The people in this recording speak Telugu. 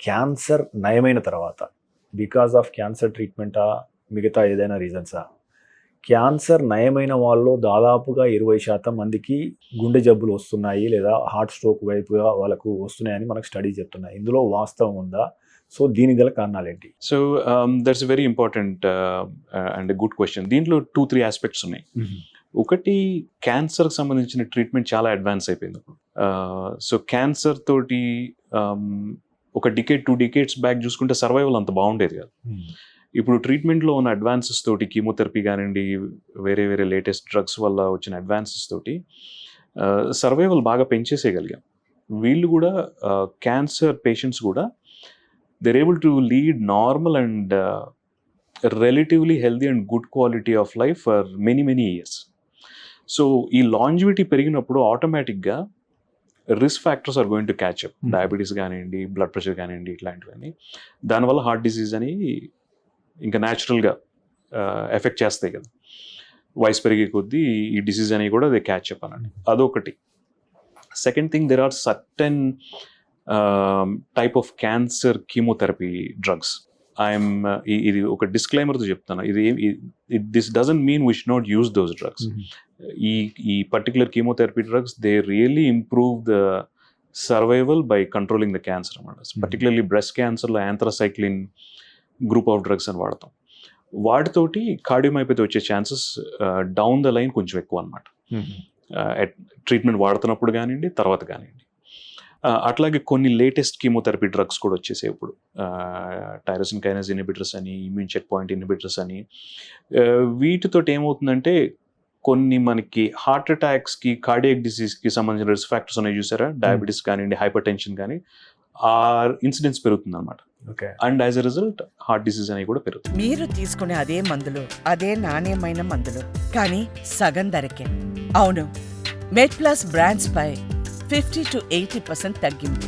క్యాన్సర్ నయమైన తర్వాత బికాజ్ ఆఫ్ క్యాన్సర్ ట్రీట్మెంటా, మిగతా ఏదైనా రీజన్సా? క్యాన్సర్ నయమైన వాళ్ళు దాదాపుగా 20% మందికి గుండె జబ్బులు వస్తున్నాయి లేదా హార్ట్ స్ట్రోక్ వైపుగా వాళ్ళకు వస్తున్నాయని మనకు స్టడీ చెప్తున్నాయి. ఇందులో వాస్తవం ఉందా? సో దీనికి గల కారణాలు ఏంటి? So that's very important and good question. దీంట్లో 2-3 ఆస్పెక్ట్స్ ఉన్నాయి. ఒకటి, క్యాన్సర్కి సంబంధించిన ట్రీట్మెంట్ చాలా అడ్వాన్స్ అయిపోయింది. సో క్యాన్సర్ తోటి ఒక డికేడ్ 2 డికేడ్స్ బ్యాక్ చూసుకుంటే సర్వైవల్ అంత బాగుండేది కాదు. ఇప్పుడు ట్రీట్మెంట్లో ఉన్న అడ్వాన్సెస్ తోటి, కీమోథెరపీ కానివ్వండి, వేరే వేరే లేటెస్ట్ డ్రగ్స్ వల్ల వచ్చిన అడ్వాన్సెస్ తోటి సర్వైవల్ బాగా పెంచేసేయగలిగాం. వీళ్ళు కూడా క్యాన్సర్ పేషెంట్స్ కూడా they're able to lead normal and relatively healthy and good quality of life for many years. So ఈ లాంజివిటీ పెరిగినప్పుడు ఆటోమేటిక్గా risk factors are going to catch up. Diabetes కానివ్వండి, బ్లడ్ ప్రెషర్ కానివ్వండి, ఇట్లాంటివన్నీ. దానివల్ల హార్ట్ డిసీజ్ అని ఇంకా న్యాచురల్గా ఎఫెక్ట్ చేస్తాయి కదా. వయసు పెరిగే కొద్దీ ఈ డిసీజ్ అని కూడా దే క్యాచ్ అప్ అనండి. అదొకటి. Second thing, there are certain type of cancer chemotherapy drugs. ఇది ఒక డిస్క్లైమర్తో చెప్తాను. This doesn't mean we should not use those drugs. ఈ particular chemotherapy drugs they really improve the survival by controlling the cancer అన్నమాట. పర్టికులర్లీ బ్రెస్ట్ క్యాన్సర్లో యాంథ్రాసైక్లిన్ గ్రూప్ ఆఫ్ డ్రగ్స్ అని వాడతాం. వాటితోటి కార్డియోమైపతి వచ్చే ఛాన్సెస్ డౌన్ ద లైన్ కొంచెం ఎక్కువ అనమాట. ట్రీట్మెంట్ వాడుతున్నప్పుడు కానివ్వండి, తర్వాత కానివ్వండి. అట్లాగే కొన్ని లేటెస్ట్ కీమోథెరపీ డ్రగ్స్ కూడా వచ్చేసాయి ఇప్పుడు. టైరోసిన్ కైనేస్ ఇన్హిబిటర్స్ అని, ఇమ్యూన్ చెక్ పాయింట్ ఇన్హిబిటర్స్ అని. వీటితో ఏమవుతుందంటే కొన్ని మనకి హార్ట్ అటాక్స్కి, కార్డియాక్ డిసీజ్కి సంబంధించిన రిస్క్ ఫ్యాక్టర్స్ ఉన్నాయి చూసారా, డయాబెటీస్ కానివ్వండి, హైపర్ టెన్షన్ కానీ, ఆ ఇన్సిడెన్స్ పెరుగుతుంది అనమాట. And as a result heart disease అనేవి కూడా పెరుగుతుంది. మీరు తీసుకునే అదే మందులు, అదే నాణ్యమైన మందులు, కానీ సగం ధరకే. అవును, మెడ్ ప్లస్ బ్రాండ్స్ పై 50 to 80% తగ్గింపు.